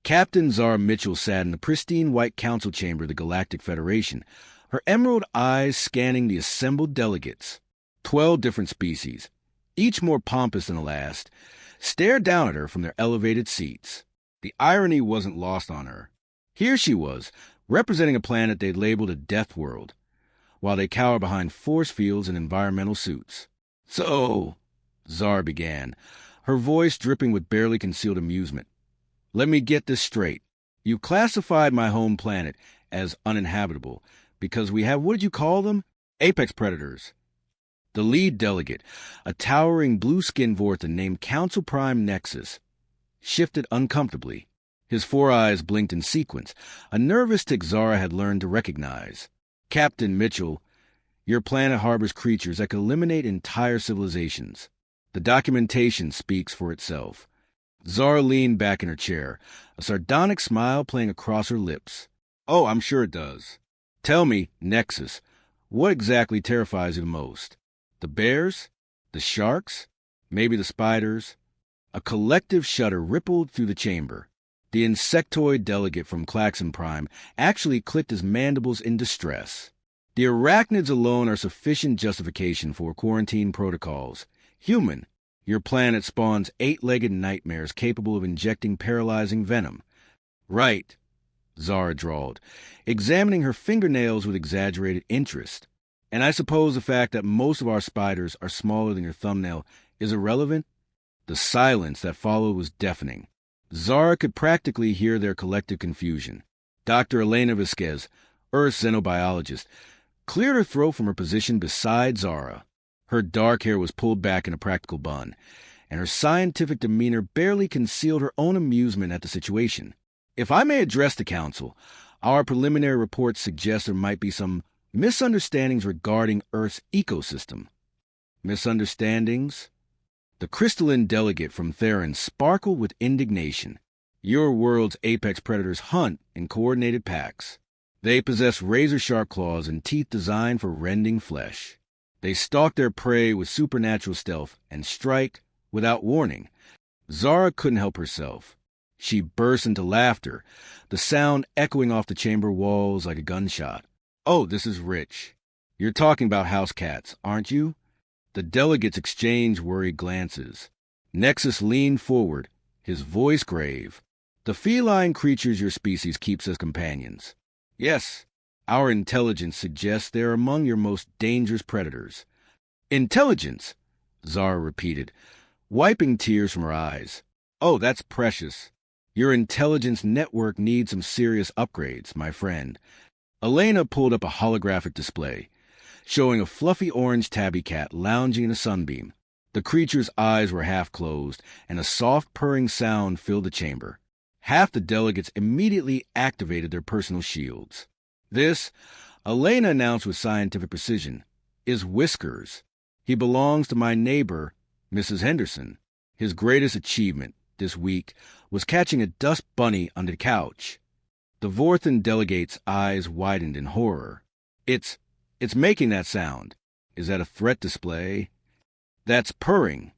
Captain Zara Mitchell sat in the pristine white council chamber of the Galactic Federation, her emerald eyes scanning the assembled delegates. 12 different species, each more pompous than the last, stared down at her from their elevated seats. The irony wasn't lost on her. Here she was, representing a planet they'd labeled a Deathworld, while they cower behind force fields and environmental suits. "So," Zara began, her voice dripping with barely concealed amusement, "let me get this straight. You classified my home planet as uninhabitable because we have, what did you call them? Apex predators." The lead delegate, a towering blue-skinned Vorthan named Council Prime Nexus, shifted uncomfortably. His 4 eyes blinked in sequence, a nervous tick Zara had learned to recognize. "Captain Mitchell, your planet harbors creatures that could eliminate entire civilizations. The documentation speaks for itself." Zara leaned back in her chair, a sardonic smile playing across her lips. "Oh, I'm sure it does. Tell me, Nexus, what exactly terrifies you the most? The bears? The sharks? Maybe the spiders?" A collective shudder rippled through the chamber. The insectoid delegate from Klaxon Prime actually clicked his mandibles in distress. "The arachnids alone are sufficient justification for quarantine protocols. Human, your planet spawns 8-legged nightmares capable of injecting paralyzing venom." "Right," Zara drawled, examining her fingernails with exaggerated interest. "And I suppose the fact that most of our spiders are smaller than your thumbnail is irrelevant?" The silence that followed was deafening. Zara could practically hear their collective confusion. Dr. Elena Vasquez, Earth xenobiologist, cleared her throat from her position beside Zara. Her dark hair was pulled back in a practical bun, and her scientific demeanor barely concealed her own amusement at the situation. "If I may address the Council, our preliminary reports suggest there might be some misunderstandings regarding Earth's ecosystem." "Misunderstandings?" The crystalline delegate from Theron sparkled with indignation. "Your world's apex predators hunt in coordinated packs. They possess razor-sharp claws and teeth designed for rending flesh. They stalk their prey with supernatural stealth and strike without warning." Zara couldn't help herself. She burst into laughter, the sound echoing off the chamber walls like a gunshot. "Oh, this is rich. You're talking about house cats, aren't you?" The delegates exchanged worried glances. Nexus leaned forward, his voice grave. "The feline creatures your species keeps as companions. Yes, our intelligence suggests they're among your most dangerous predators." "Intelligence?" Zara repeated, wiping tears from her eyes. "Oh, that's precious. Your intelligence network needs some serious upgrades, my friend." Elena pulled up a holographic display, showing a fluffy orange tabby cat lounging in a sunbeam. The creature's eyes were half closed, and a soft purring sound filled the chamber. Half the delegates immediately activated their personal shields. "This," Elena announced with scientific precision, "is Whiskers. He belongs to my neighbor, Mrs. Henderson. His greatest achievement this week was catching a dust bunny under the couch." The Vorthan delegate's eyes widened in horror. It's making that sound. Is that a threat display?" "That's purring,"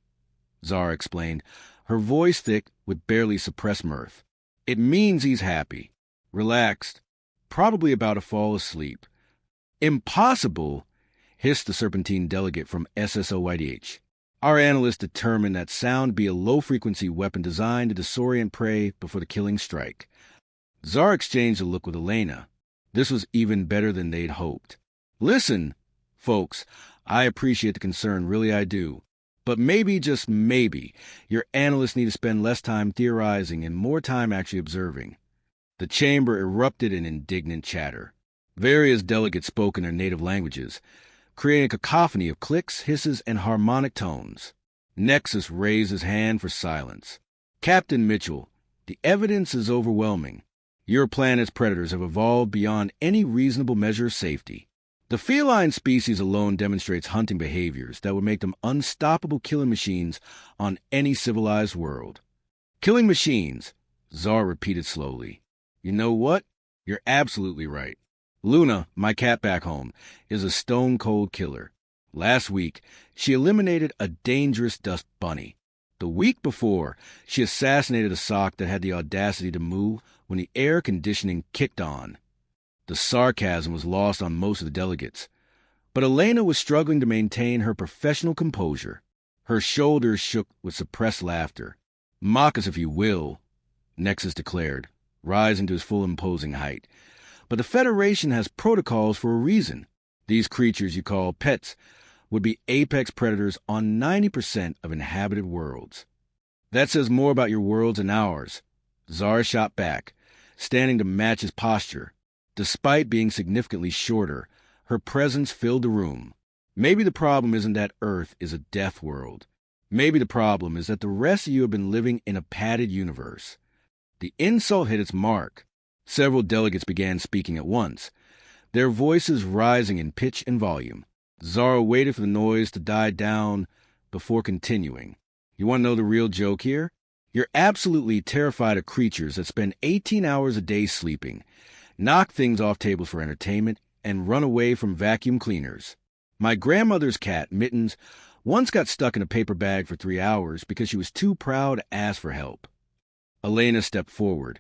Zara explained, her voice thick with barely suppressed mirth. "It means he's happy, relaxed, probably about to fall asleep." "Impossible," hissed the Serpentine delegate from SSOYDH. "Our analysts determined that sound be a low-frequency weapon designed to disorient prey before the killing strike." Zara exchanged a look with Elena. This was even better than they'd hoped. "Listen, folks, I appreciate the concern, really I do. But maybe, just maybe, your analysts need to spend less time theorizing and more time actually observing." The chamber erupted in indignant chatter. Various delegates spoke in their native languages, creating a cacophony of clicks, hisses, and harmonic tones. Nexus raised his hand for silence. "Captain Mitchell, the evidence is overwhelming. Your planet's predators have evolved beyond any reasonable measure of safety. The feline species alone demonstrates hunting behaviors that would make them unstoppable killing machines on any civilized world." "Killing machines," Zara repeated slowly. "You know what? You're absolutely right. Luna, my cat back home, is a stone-cold killer. Last week, she eliminated a dangerous dust bunny. The week before, she assassinated a sock that had the audacity to move when the air conditioning kicked on. The sarcasm was lost on most of the delegates, but Elena was struggling to maintain her professional composure. Her shoulders shook with suppressed laughter. "Mock us if you will," Nexus declared, rising to his full imposing height. "But the Federation has protocols for a reason. These creatures you call pets would be apex predators on 90% of inhabited worlds." "That says more about your worlds than ours," Zara shot back, standing to match his posture. Despite being significantly shorter, her presence filled the room. Maybe the problem isn't that Earth is a death world. Maybe the problem is that the rest of you have been living in a padded universe. The insult hit its mark. Several delegates began speaking at once, their voices rising in pitch and volume. Zara waited for the noise to die down before continuing. "You want to know the real joke here? You're absolutely terrified of creatures that spend 18 hours a day sleeping, knock things off tables for entertainment, and run away from vacuum cleaners. My grandmother's cat, Mittens, once got stuck in a paper bag for 3 hours because she was too proud to ask for help." Elena stepped forward,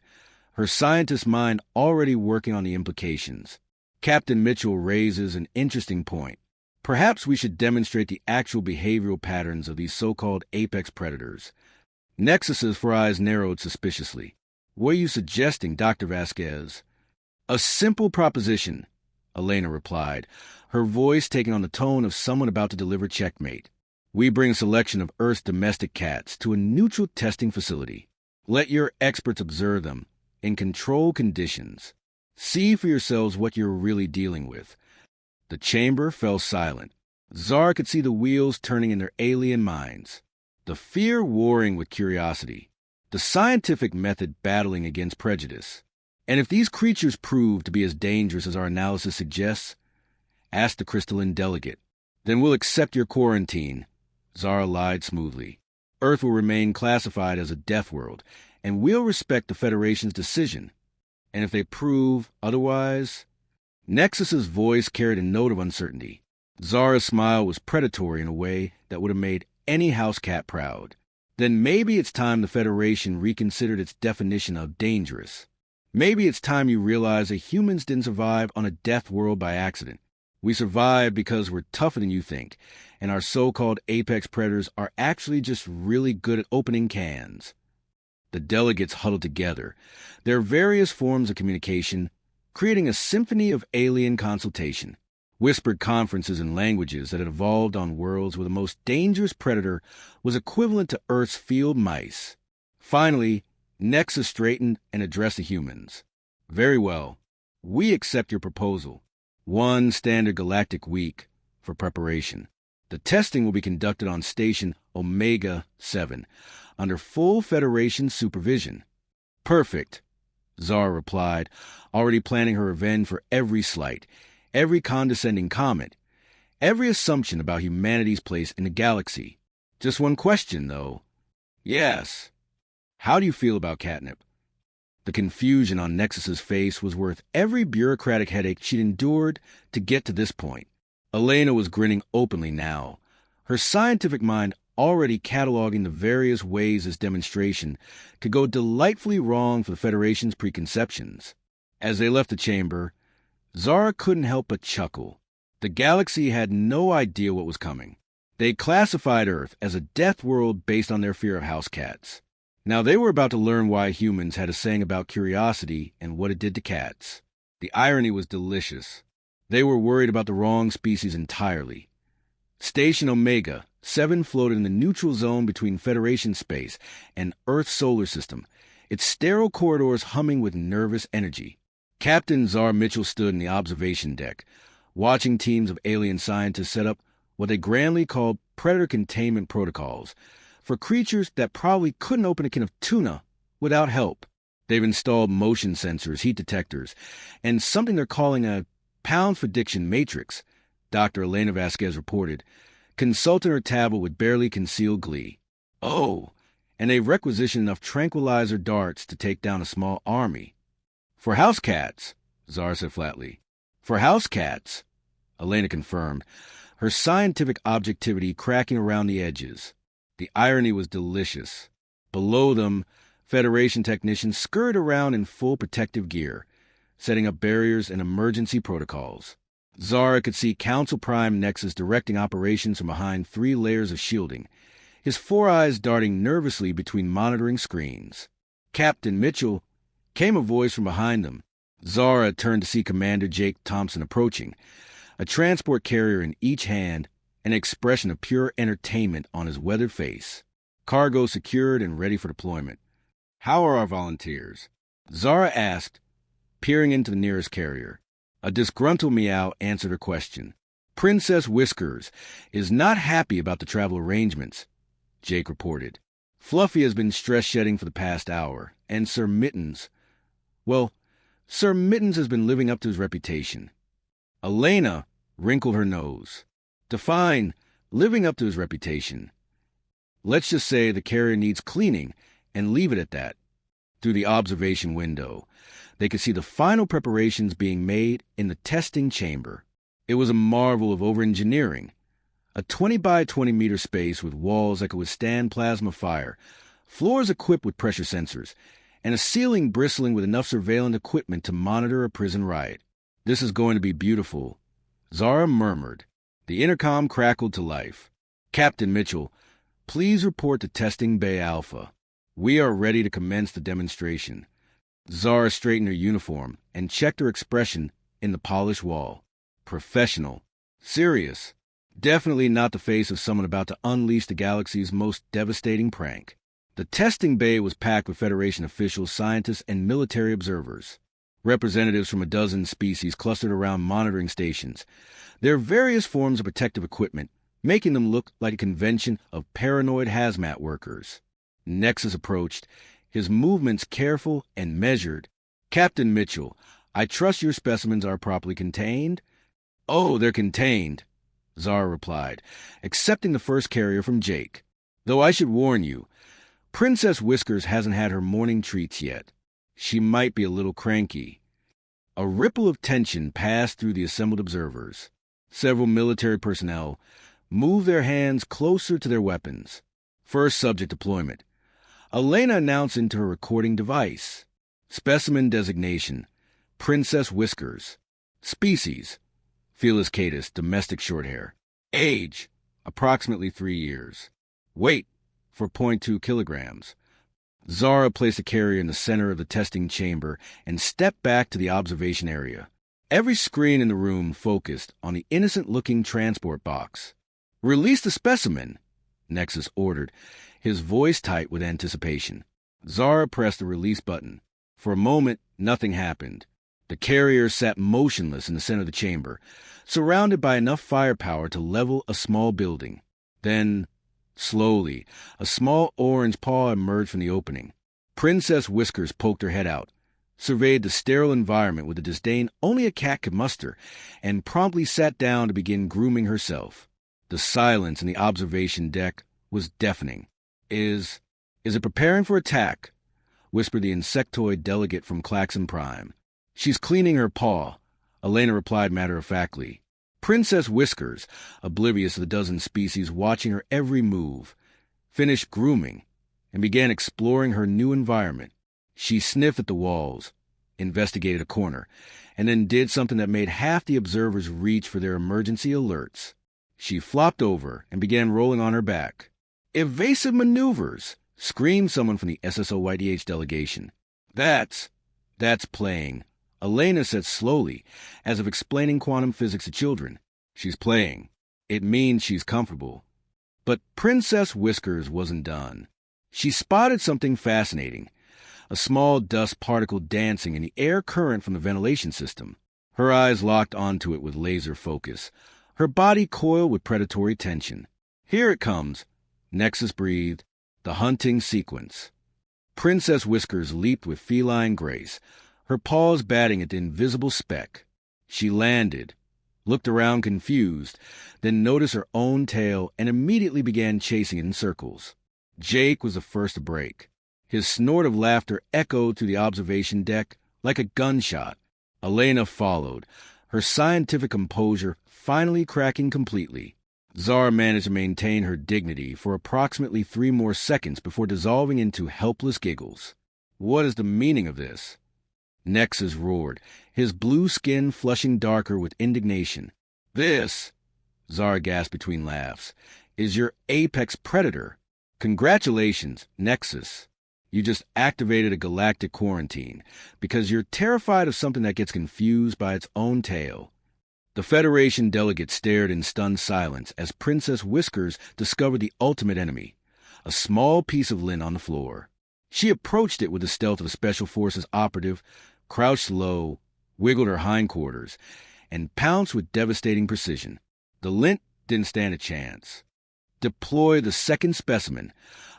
her scientist mind already working on the implications. Captain Mitchell raises an interesting point. Perhaps we should demonstrate the actual behavioral patterns of these so-called apex predators. Nexus's four eyes narrowed suspiciously. "What are you suggesting, Dr. Vasquez?" "A simple proposition," Elena replied, her voice taking on the tone of someone about to deliver checkmate. "We bring a selection of Earth's domestic cats to a neutral testing facility. Let your experts observe them in controlled conditions. See for yourselves what you're really dealing with." The chamber fell silent. Zara could see the wheels turning in their alien minds. The fear warring with curiosity. The scientific method battling against prejudice. "And if these creatures prove to be as dangerous as our analysis suggests," asked the crystalline delegate, "then we'll accept your quarantine," Zara lied smoothly. "Earth will remain classified as a death world, and we'll respect the Federation's decision. And if they prove otherwise—" Nexus's voice carried a note of uncertainty. Zara's smile was predatory in a way that would have made any house cat proud. "Then maybe it's time the Federation reconsidered its definition of dangerous. Maybe it's time you realize that humans didn't survive on a death world by accident. We survived because we're tougher than you think, and our so-called apex predators are actually just really good at opening cans." The delegates huddled together, their various forms of communication creating a symphony of alien consultation. Whispered conferences in languages that had evolved on worlds where the most dangerous predator was equivalent to Earth's field mice. Finally, Nexus straightened and addressed the humans. "Very well. We accept your proposal. 1 standard galactic week for preparation. The testing will be conducted on Station Omega-7 under full Federation supervision." "Perfect," Zara replied, already planning her revenge for every slight, every condescending comment, every assumption about humanity's place in the galaxy. "Just one question, though." "Yes." "How do you feel about catnip?" The confusion on Nexus's face was worth every bureaucratic headache she'd endured to get to this point. Elena was grinning openly now, her scientific mind already cataloging the various ways this demonstration could go delightfully wrong for the Federation's preconceptions. As they left the chamber, Zara couldn't help but chuckle. The galaxy had no idea what was coming. They classified Earth as a death world based on their fear of house cats. Now they were about to learn why humans had a saying about curiosity and what it did to cats. The irony was delicious. They were worried about the wrong species entirely. Station Omega-7 floated in the neutral zone between Federation space and Earth's solar system, its sterile corridors humming with nervous energy. Captain Zara Mitchell stood in the observation deck, watching teams of alien scientists set up what they grandly called predator containment protocols for creatures that probably couldn't open a can of tuna without help. They've installed motion sensors, heat detectors, and something they're calling a pounds for diction matrix, Dr. Elena Vasquez reported, consulting her tablet with barely concealed glee. "Oh, and they've requisitioned enough tranquilizer darts to take down a small army." "For house cats," Zara said flatly. "For house cats," Elena confirmed, her scientific objectivity cracking around the edges. The irony was delicious. Below them, Federation technicians scurried around in full protective gear, setting up barriers and emergency protocols. Zara could see Council Prime Nexus directing operations from behind 3 layers of shielding, his 4 eyes darting nervously between monitoring screens. Captain Mitchell, came a voice from behind them. Zara turned to see Commander Jake Thompson approaching, a transport carrier in each hand, an expression of pure entertainment on his weathered face. Cargo secured and ready for deployment. "How are our volunteers?" Zara asked, peering into the nearest carrier. A disgruntled meow answered her question. "Princess Whiskers is not happy about the travel arrangements," Jake reported. "Fluffy has been stress-shedding for the past hour, and Sir Mittens has been living up to his reputation." Elena wrinkled her nose. "Define living up to his reputation." "Let's just say the carrier needs cleaning and leave it at that." Through the observation window, they could see the final preparations being made in the testing chamber. It was a marvel of over-engineering. A 20 by 20 meter space with walls that could withstand plasma fire, floors equipped with pressure sensors, and a ceiling bristling with enough surveillance equipment to monitor a prison riot. "This is going to be beautiful," Zara murmured. The intercom crackled to life. "Captain Mitchell, please report to Testing Bay Alpha. We are ready to commence the demonstration." Zara straightened her uniform and checked her expression in the polished wall. Professional. Serious. Definitely not the face of someone about to unleash the galaxy's most devastating prank. The testing bay was packed with Federation officials, scientists, and military observers. Representatives from a dozen species clustered around monitoring stations, their various forms of protective equipment making them look like a convention of paranoid hazmat workers. Nexus approached, his movements careful and measured. "Captain Mitchell, I trust your specimens are properly contained?" "Oh, they're contained," Zara replied, accepting the first carrier from Jake. "Though I should warn you, Princess Whiskers hasn't had her morning treats yet. She might be a little cranky." A ripple of tension passed through the assembled observers. Several military personnel moved their hands closer to their weapons. First subject deployment. Elena announced into her recording device. Specimen designation: Princess Whiskers. Species: Felis catus, domestic shorthair. Age: approximately 3 years. Weight: 4.2 kilograms. Zara placed a carrier in the center of the testing chamber and stepped back to the observation area. Every screen in the room focused on the innocent-looking transport box. "Release the specimen," Nexus ordered, his voice tight with anticipation. Zara pressed the release button. For a moment, nothing happened. The carrier sat motionless in the center of the chamber, surrounded by enough firepower to level a small building. Then, slowly, a small orange paw emerged from the opening. Princess Whiskers poked her head out, surveyed the sterile environment with a disdain only a cat could muster, and promptly sat down to begin grooming herself. The silence in the observation deck was deafening. Is it preparing for attack?" whispered the insectoid delegate from Klaxon Prime. "She's cleaning her paw," Elena replied matter-of-factly. Princess Whiskers, oblivious of the dozen species watching her every move, finished grooming and began exploring her new environment. She sniffed at the walls, investigated a corner, and then did something that made half the observers reach for their emergency alerts. She flopped over and began rolling on her back. "Evasive maneuvers!" screamed someone from the SSOYDH delegation. That's playing," Elena said slowly, as if explaining quantum physics to children. "She's playing. It means she's comfortable." But Princess Whiskers wasn't done. She spotted something fascinating, a small dust particle dancing in the air current from the ventilation system. Her eyes locked onto it with laser focus, her body coiled with predatory tension. "Here it comes," Nexus breathed, the hunting sequence. Princess Whiskers leaped with feline grace, her paws batting at the invisible speck. She landed, looked around confused, then noticed her own tail and immediately began chasing it in circles. Jake was the first to break. His snort of laughter echoed through the observation deck like a gunshot. Elena followed, her scientific composure finally cracking completely. Zara managed to maintain her dignity for approximately 3 more seconds before dissolving into helpless giggles. What is the meaning of this? Nexus roared, his blue skin flushing darker with indignation. This, Zara gasped between laughs, is your apex predator. Congratulations, Nexus. You just activated a galactic quarantine because you're terrified of something that gets confused by its own tail. The Federation delegate stared in stunned silence as Princess Whiskers discovered the ultimate enemy, a small piece of lint on the floor. She approached it with the stealth of a Special Forces operative, crouched low, wiggled her hindquarters, and pounced with devastating precision. The lint didn't stand a chance. Deploy the second specimen,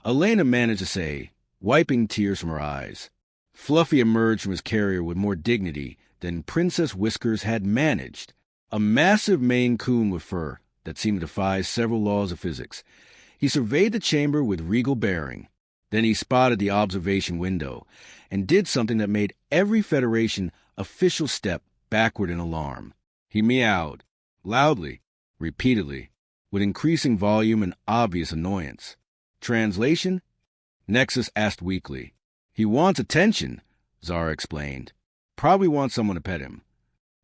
Elena managed to say, wiping tears from her eyes. Fluffy emerged from his carrier with more dignity than Princess Whiskers had managed. A massive Maine Coon with fur that seemed to defy several laws of physics. He surveyed the chamber with regal bearing. Then he spotted the observation window and did something that made every Federation official step backward in alarm. He meowed, loudly, repeatedly, with increasing volume and obvious annoyance. Translation? Nexus asked weakly. He wants attention, Zara explained. Probably wants someone to pet him.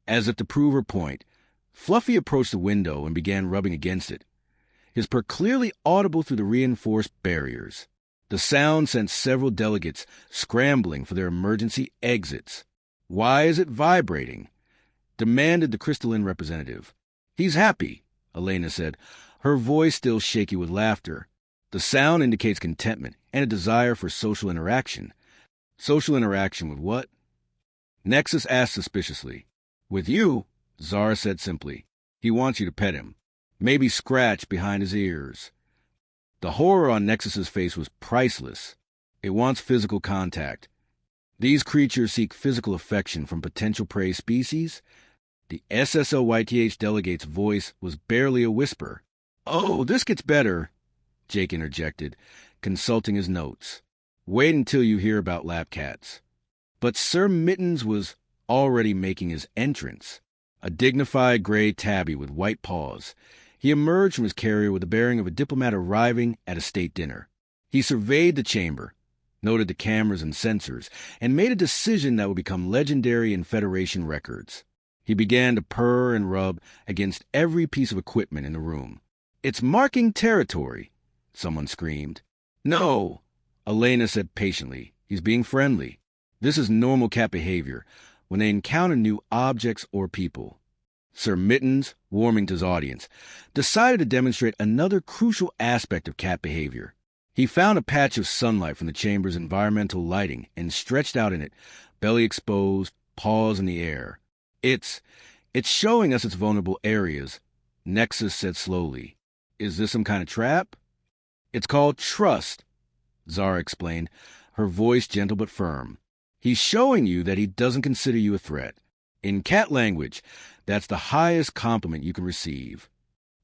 As if to prove her point, Fluffy approached the window and began rubbing against it, his purr clearly audible through the reinforced barriers. The sound sent several delegates scrambling for their emergency exits. Why is it vibrating? Demanded the crystalline representative. He's happy, Elena said, her voice still shaky with laughter. The sound indicates contentment and a desire for social interaction. Social interaction with what? Nexus asked suspiciously. With you, Zara said simply. He wants you to pet him. Maybe scratch behind his ears. The horror on Nexus's face was priceless. It wants physical contact. These creatures seek physical affection from potential prey species. The SSLYTH delegate's voice was barely a whisper. Oh, this gets better, Jake interjected, consulting his notes. Wait until you hear about lab cats. But Sir Mittens was already making his entrance. A dignified gray tabby with white paws. He emerged from his carrier with the bearing of a diplomat arriving at a state dinner. He surveyed the chamber, noted the cameras and sensors, and made a decision that would become legendary in Federation records. He began to purr and rub against every piece of equipment in the room. It's marking territory, someone screamed. No, Elena said patiently. He's being friendly. This is normal cat behavior when they encounter new objects or people. Sir Mittens, warming to his audience, decided to demonstrate another crucial aspect of cat behavior. He found a patch of sunlight from the chamber's environmental lighting and stretched out in it, belly exposed, paws in the air. It's showing us its vulnerable areas, Nexus said slowly. Is this some kind of trap? It's called trust, Zara explained, her voice gentle but firm. He's showing you that he doesn't consider you a threat. In cat language, that's the highest compliment you can receive.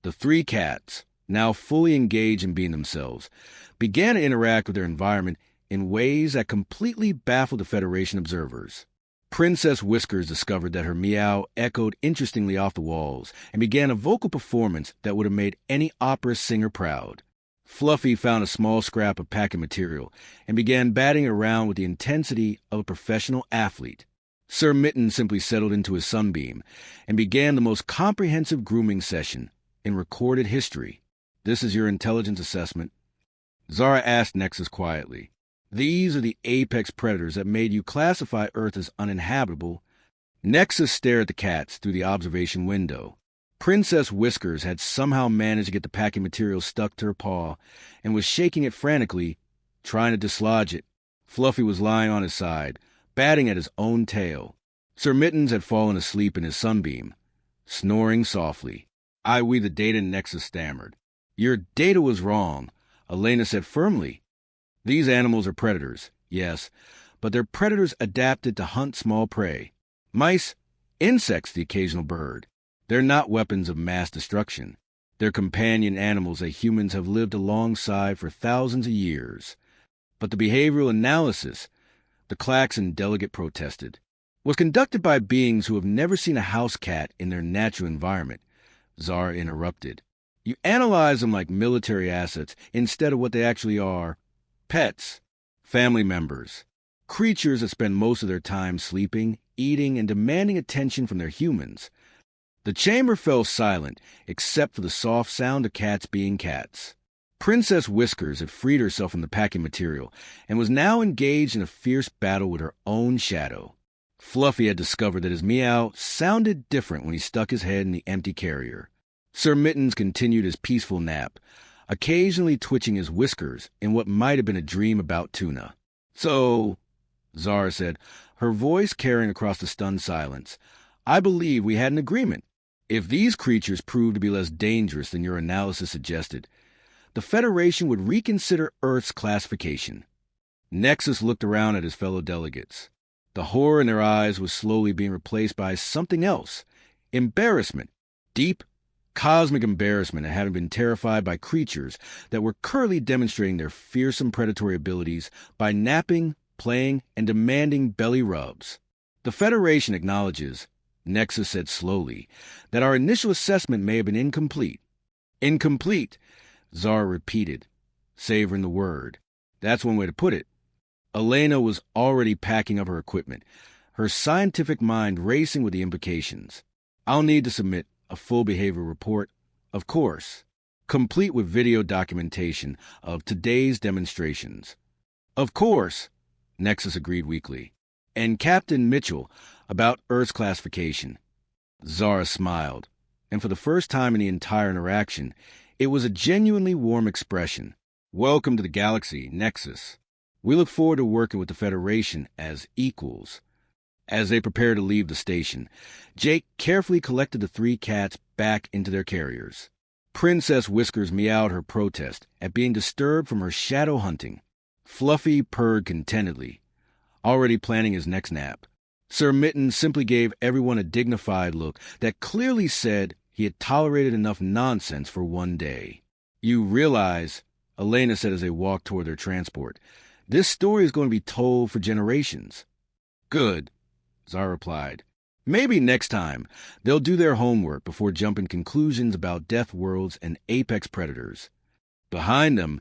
The 3 cats, now fully engaged in being themselves, began to interact with their environment in ways that completely baffled the Federation observers. Princess Whiskers discovered that her meow echoed interestingly off the walls and began a vocal performance that would have made any opera singer proud. Fluffy found a small scrap of packing material and began batting it around with the intensity of a professional athlete. Sir Mittens simply settled into his sunbeam and began the most comprehensive grooming session in recorded history. This is your intelligence assessment. Zara asked Nexus quietly. These are the apex predators that made you classify Earth as uninhabitable. Nexus stared at the cats through the observation window. Princess Whiskers had somehow managed to get the packing material stuck to her paw and was shaking it frantically, trying to dislodge it. Fluffy was lying on his side, batting at his own tail. Sir Mittens had fallen asleep in his sunbeam, snoring softly. We the data, Nexus stammered. Your data was wrong, Elena said firmly. These animals are predators, yes, but they're predators adapted to hunt small prey. Mice, insects, the occasional bird. They're not weapons of mass destruction. They're companion animals that humans have lived alongside for thousands of years. But the behavioral analysis, the Klaxon delegate protested, was conducted by beings who have never seen a house cat in their natural environment. Zara interrupted. You analyze them like military assets instead of what they actually are: pets, family members, creatures that spend most of their time sleeping, eating, and demanding attention from their humans. The chamber fell silent, except for the soft sound of cats being cats. Princess Whiskers had freed herself from the packing material and was now engaged in a fierce battle with her own shadow. Fluffy had discovered that his meow sounded different when he stuck his head in the empty carrier. Sir Mittens continued his peaceful nap, occasionally twitching his whiskers in what might have been a dream about tuna. "So," Zara said, her voice carrying across the stunned silence, "I believe we had an agreement. If these creatures prove to be less dangerous than your analysis suggested, the Federation would reconsider Earth's classification." Nexus looked around at his fellow delegates. The horror in their eyes was slowly being replaced by something else: embarrassment, deep, cosmic embarrassment at having been terrified by creatures that were currently demonstrating their fearsome predatory abilities by napping, playing, and demanding belly rubs. "The Federation acknowledges," Nexus said slowly, "that our initial assessment may have been incomplete." "Incomplete," Zara repeated, savoring the word. "That's one way to put it." Elena was already packing up her equipment, her scientific mind racing with the implications. "I'll need to submit a full behavior report, of course, complete with video documentation of today's demonstrations." "Of course," Nexus agreed weakly. "And Captain Mitchell about Earth's classification." Zara smiled, and for the first time in the entire interaction, it was a genuinely warm expression. "Welcome to the galaxy, Nexus. We look forward to working with the Federation as equals." As they prepared to leave the station, Jake carefully collected the three cats back into their carriers. Princess Whiskers meowed her protest at being disturbed from her shadow hunting. Fluffy purred contentedly, already planning his next nap. Sir Mittens simply gave everyone a dignified look that clearly said he had tolerated enough nonsense for one day. "You realize," Elena said as they walked toward their transport, "this story is going to be told for generations." "Good," Zara replied. "Maybe next time they'll do their homework before jumping conclusions about Deathworlds and apex predators." Behind them,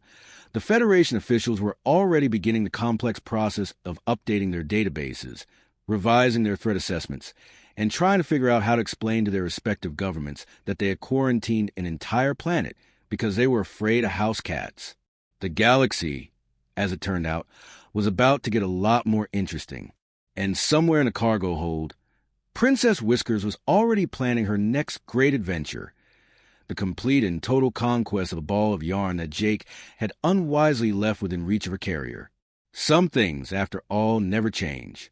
the Federation officials were already beginning the complex process of updating their databases, revising their threat assessments, and trying to figure out how to explain to their respective governments that they had quarantined an entire planet because they were afraid of house cats. The galaxy, as it turned out, was about to get a lot more interesting. And somewhere in a cargo hold, Princess Whiskers was already planning her next great adventure, the complete and total conquest of a ball of yarn that Jake had unwisely left within reach of her carrier. Some things, after all, never change.